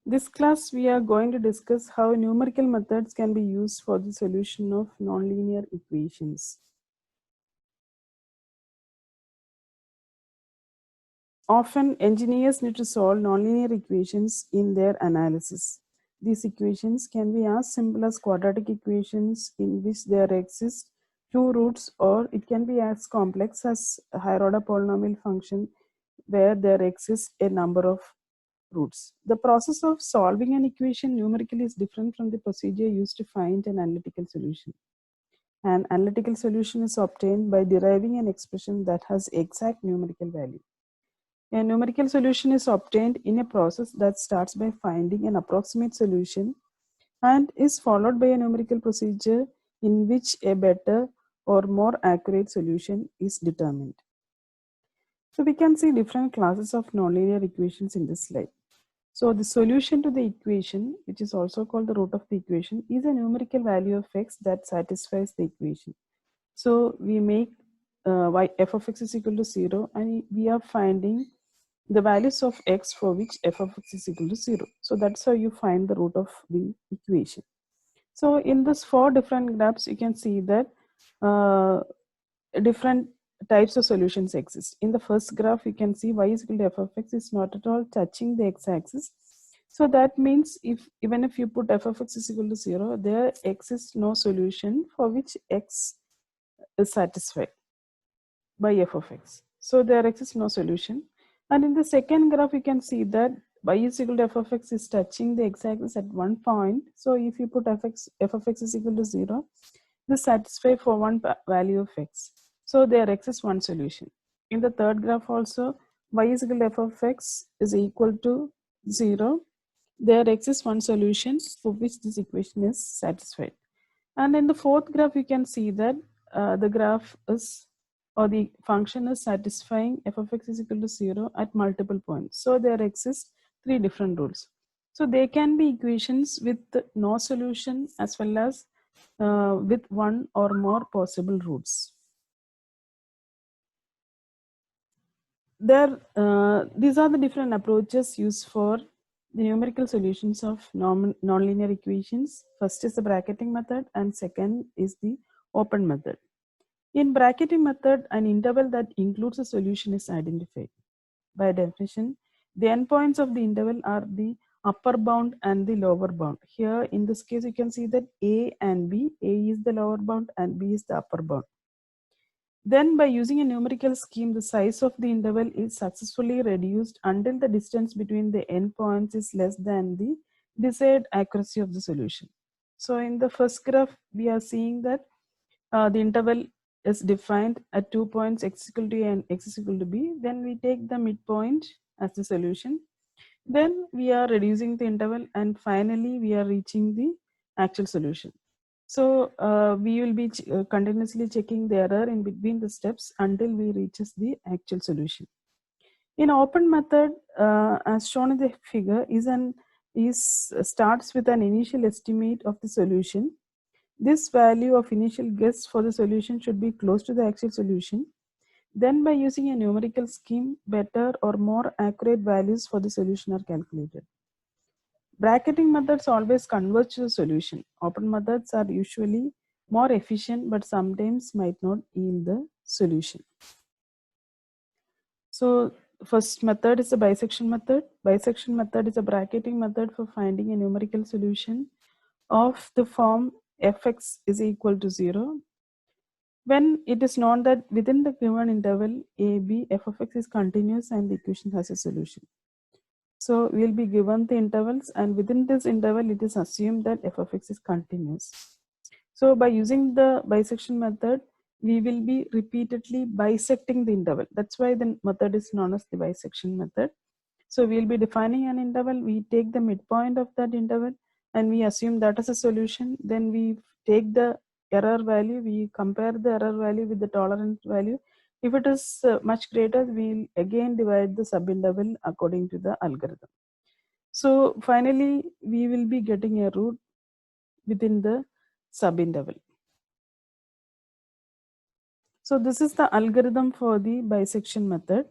This class we are going to discuss how numerical methods can be used for the solution of nonlinear equations. Often engineers need to solve nonlinear equations in their analysis. These equations can be as simple as quadratic equations in which there exist two roots, or it can be as complex as a higher order polynomial function where there exists a number of roots. The process of solving an equation numerically is different from the procedure used to find an analytical solution. An analytical solution is obtained by deriving an expression that has exact numerical value. A numerical solution is obtained in a process that starts by finding an approximate solution and is followed by a numerical procedure in which a better or more accurate solution is determined. So we can see different classes of nonlinear equations in this slide. So the solution to the equation, which is also called the root of the equation, is a numerical value of x that satisfies the equation. So we make y f of x is equal to 0, and we are finding the values of x for which f of x is equal to 0. So that's how you find the root of the equation. So in this 4 different graphs, you can see that different types of solutions exist. In the first graph, you can see y is equal to f of x is not at all touching the x-axis. So that means even if you put f of x is equal to 0, there exists no solution for which x is satisfied by f of x. So there exists no solution. And in the second graph, you can see that y is equal to f of x is touching the x-axis at one point. So if you put f of x is equal to 0, this satisfies for one value of x. So there exists one solution. In the third graph also, y is equal to f of x is equal to 0. There exists one solution for which this equation is satisfied. And in the fourth graph, you can see that the graph is, or the function is satisfying f of x is equal to 0 at multiple points. So there exist three different rules. So they can be equations with no solution as well as with one or more possible roots. These are the different approaches used for the numerical solutions of nonlinear equations. First is the bracketing method, and second is the open method. In bracketing method, an interval that includes a solution is identified. By definition, the endpoints of the interval are the upper bound and the lower bound. Here, in this case, you can see that A and B, A is the lower bound and B is the upper bound. Then by using a numerical scheme, the size of the interval is successfully reduced until the distance between the endpoints is less than the desired accuracy of the solution. So in the first graph, we are seeing that the interval is defined at 2 points x equal to a and x is equal to b. Then we take the midpoint as the solution. Then we are reducing the interval, and finally we are reaching the actual solution. So we will be continuously checking the error in between the steps until we reaches the actual solution. In open method, as shown in the figure, starts with an initial estimate of the solution. This value of initial guess for the solution should be close to the actual solution. Then by using a numerical scheme, better or more accurate values for the solution are calculated. Bracketing methods always converge to the solution. Open methods are usually more efficient but sometimes might not yield the solution. So first method is the bisection method. Bisection method is a bracketing method for finding a numerical solution of the form fx is equal to 0 when it is known that within the given interval AB, f of x is continuous and the equation has a solution. So we will be given the intervals, and within this interval it is assumed that f of x is continuous. So by using the bisection method, we will be repeatedly bisecting the interval. That's why the method is known as the bisection method. So we will be defining an interval, we take the midpoint of that interval and we assume that as a solution. Then we take the error value, we compare the error value with the tolerance value. If it is much greater, we'll again divide the subinterval according to the algorithm. So finally, we will be getting a root within the subinterval. So this is the algorithm for the bisection method.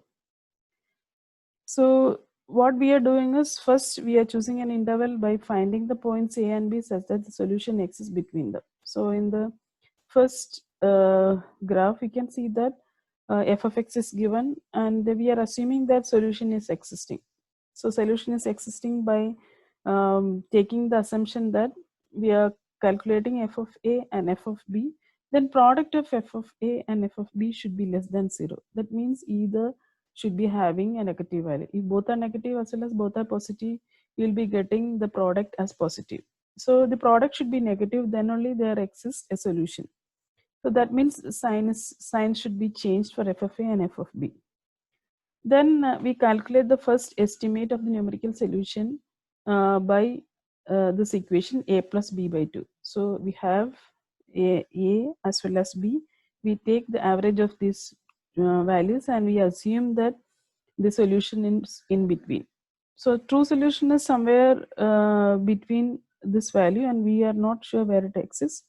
So what we are doing is, first we are choosing an interval by finding the points A and B such that the solution exists between them. So in the first graph, we can see that f of x is given, and we are assuming that solution is existing. So solution is existing by taking the assumption that we are calculating f of A and f of B. Then product of f of A and f of B should be less than 0. That means either should be having a negative value. If both are negative as well as both are positive, you will be getting the product as positive. So the product should be negative, then only there exists a solution. So that means sign should be changed for f of A and f of B. Then we calculate the first estimate of the numerical solution by this equation a plus b by 2. So we have a as well as b. We take the average of these values and we assume that the solution is in between. So true solution is somewhere between this value, and we are not sure where it exists.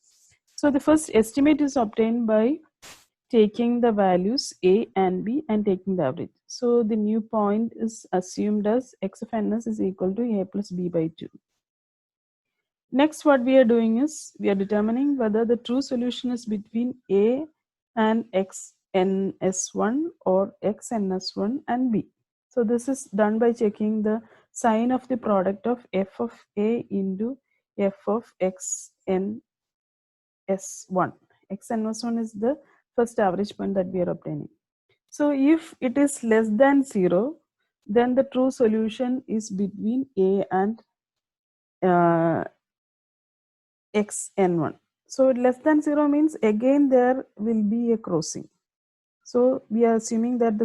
So the first estimate is obtained by taking the values a and b and taking the average. So the new point is assumed as x of ns is equal to a plus b by 2. Next, what we are doing is we are determining whether the true solution is between a and x ns1 or x ns1 and b. So this is done by checking the sign of the product of f of a into f of x n s1. X ns1 is the first average point that we are obtaining. So if it is less than 0, then the true solution is between a and xn1. So less than 0 means again there will be a crossing. So we are assuming that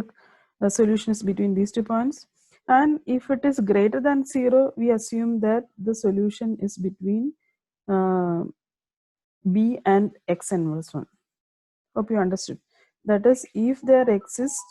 the solution is between these 2 points. And if it is greater than 0, we assume that the solution is between b and x inverse 1. Hope you understood. That is, if there exists